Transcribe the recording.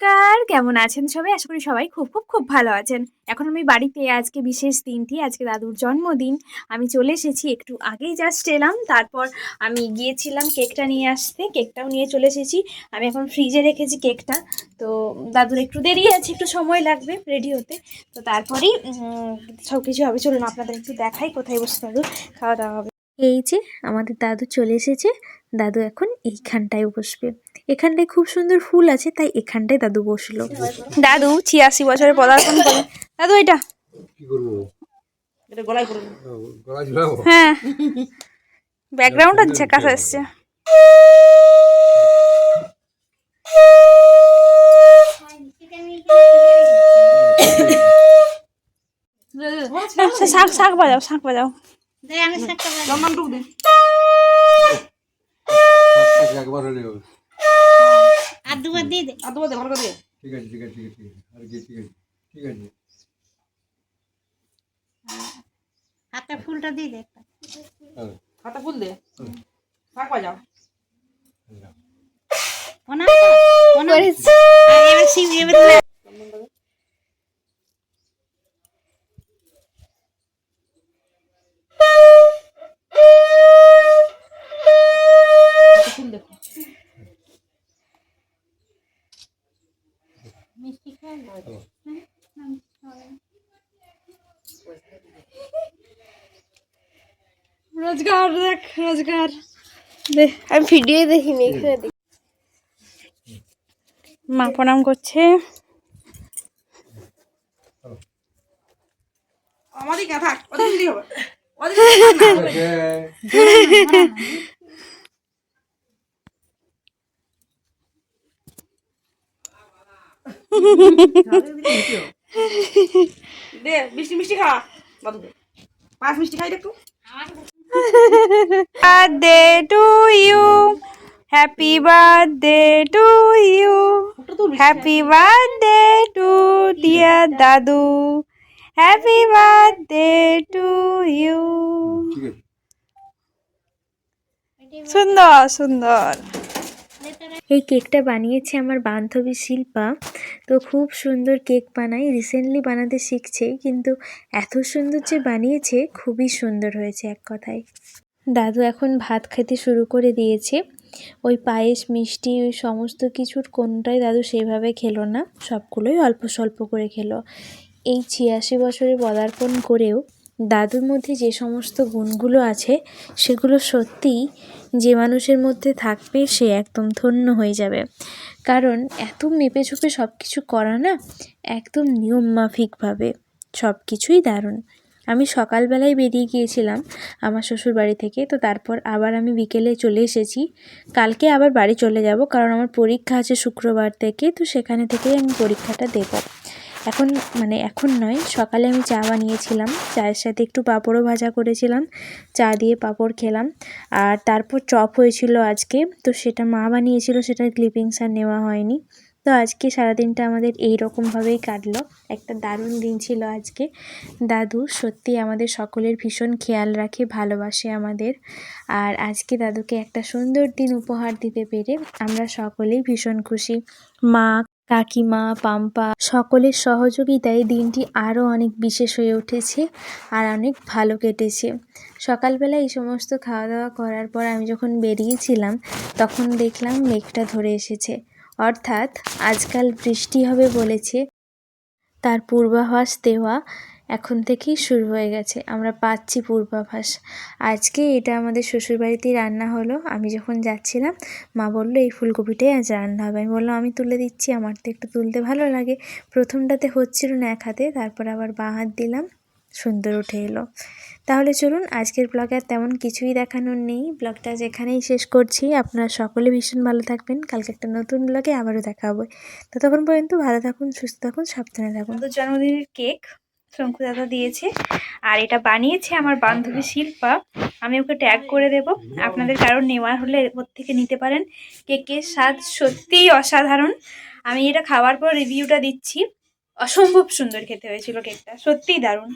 নমস্কার, কেমন আছেন সবাই? আশা করি সবাই খুব খুব খুব ভালো আছেন। এখন আমি বাড়িতে, আজকে বিশেষ দিনটি, আজকে দাদুর জন্মদিন। আমি চলে এসেছি, একটু আগেই জাস্ট এলাম। তারপর আমি গিয়েছিলাম কেকটা নিয়ে আসতে, কেকটাও নিয়ে চলে এসেছি। আমি এখন ফ্রিজে রেখেছি কেকটা। তো দাদুর একটু দেরি আছে, একটু সময় লাগবে রেডি হতে। তো তারপরেই সব কিছু হবে। চলুন আপনাদের একটু দেখাই কোথায় বসে দাদু খাওয়া দাওয়া হবে। এই যে আমাদের দাদু চলে এসেছে। দাদু এখন এইখানটায় বসবে। এখানটায় খুব সুন্দর ফুল আছে, তাই এখানটায় দাদু বসলো। দাদু 86 বছরে পদার্পণ করে। দাদু এটা কি করব? এটা গলায় পড়ে। গলা ঝুলাবো? হ্যাঁ, ব্যাকগ্রাউন্ড আছে, কাছে আসছে। শাক শাক বাজাও, শাক বাজাও। একবার হলে হবে। আর দুবার দিয়ে দে। ঠিক আছে ঠিক আছে ঠিক আছে ঠিক আছে আর কি ঠিক আছে ঠিক আছে। হাতে ফুলটা দিয়ে দে। হাতে ফুল দে, শাক বাজাও। ওনা ওনা এবার শিব এবার হাতে ফুল দেখো। মিষ্টি খাওয়া রোজগার দেখ, রোজগার দেখ। আমি ভিডিও দেখিনি, এখানে দেখ। মা প্রণাম করছে। আমারই কথা ওদের দিদি হবে, ওদের দিদি না। দে মিষ্টি মিষ্টি খা দাদু, দে 5 মিষ্টি খাই একটু। Birthday to you, happy birthday to you, happy birthday to dear দাদু, হ্যাপি বার্থডে টু ইউ। ঠিক আছে। সুন্দর সুন্দর। এই কেকটা বানিয়েছে আমার বান্ধবী শিল্পা। তো খুব সুন্দর কেক বানায়, রিসেন্টলি বানাতে শিখছে, কিন্তু এত সুন্দর যে বানিয়েছে, খুবই সুন্দর হয়েছে এক কথায়। দাদু এখন ভাত খেতে শুরু করে দিয়েছে। ওই পায়েস মিষ্টি ওই সমস্ত কিছুর কোনটাই দাদু সেভাবে খেলো না, সবগুলোই অল্প স্বল্প করে খেলো। এই 86 বছরে পদার্পণ করেও দাদুর মধ্যে যে সমস্ত গুণগুলো আছে, সেগুলো সত্যিই যে মানুষের মধ্যে থাকবে সে একদম ধন্য হয়ে যাবে। কারণ এত মেপে চুপে সব কিছু করা না, একদম নিয়মমাফিকভাবে সব কিছুই দারুণ। আমি সকালবেলায় বেরিয়ে গিয়েছিলাম আমার শ্বশুর বাড়ি থেকে। তো তারপর আবার আমি বিকেলে চলে এসেছি। কালকে আবার বাড়ি চলে যাব, কারণ আমার পরীক্ষা আছে শুক্রবার থেকে। তো সেখানে থেকেই আমি পরীক্ষাটা দেব। এখন নয়, সকালে আমি চা বানিয়েছিলাম, চায়ের সাথে একটু পাঁপড়ও ভাজা করেছিলাম, চা দিয়ে পাঁপড় খেলাম। আর তারপর চপ হয়েছিল আজকে, তো সেটা মা বানিয়েছিল, সেটার ক্লিপিংস আর নেওয়া হয়নি। তো আজকে সারাদিনটা আমাদের এই রকমভাবেই কাটলো। একটা দারুণ দিন ছিল আজকে। দাদু সত্যি আমাদের সকলের ভীষণ খেয়াল রাখে, ভালোবাসে আমাদের। আর আজকে দাদুকে একটা সুন্দর দিন উপহার দিতে পেরে আমরা সকলেই ভীষণ খুশি। মা, কাকিমা, পাম্পা সকলের সহযোগিতায় দিনটি আরও অনেক বিশেষ হয়ে উঠেছে আর অনেক ভালো কেটেছে। সকালবেলা এই সমস্ত খাওয়া দাওয়া করার পর আমি যখন বেরিয়েছিলাম, তখন দেখলাম মেঘটা ধরে এসেছে, অর্থাৎ আজকাল বৃষ্টি হবে বলেছে। তার পূর্বাভাস দেওয়া এখন থেকেই শুরু হয়ে গেছে, আমরা পাচ্ছি পূর্বাভাস। আজকে এটা আমাদের শ্বশুরবাড়িতেই রান্না হলো। আমি যখন যাচ্ছিলাম, মা বললো এই ফুলকপিটাই আজ রান্না হবে। আমি বললাম আমি তুলে দিচ্ছি, আমার তো একটু তুলতে ভালো লাগে। প্রথমটাতে হচ্ছিল না এক হাতে, তারপর আবার বাঁ হাত দিলাম, সুন্দর উঠে এলো। তাহলে চলুন, আজকের ব্লগে আর তেমন কিছুই দেখানোর নেই, ব্লগটা যেখানেই শেষ করছি। আপনারা সকলে ভীষণ ভালো থাকবেন। কালকে একটা নতুন ব্লগে আবারও দেখা হবে। ততক্ষণ পর্যন্ত ভালো থাকুন, সুস্থ থাকুন, সাবধানে থাকুন। তো জন্মদিনের কেক শঙ্কু দাদা দিয়েছে, আর এটা বানিয়েছে আমার বান্ধবী শিল্পা। আমি ওকে ট্যাগ করে দেব, আপনাদের কারোর নেওয়ার হলে ওর থেকে নিতে পারেন। কেকের স্বাদ সত্যিই অসাধারণ। আমি এটা খাওয়ার পর রিভিউটা দিচ্ছি, অসম্ভব সুন্দর খেতে হয়েছিল কেকটা, সত্যিই দারুণ।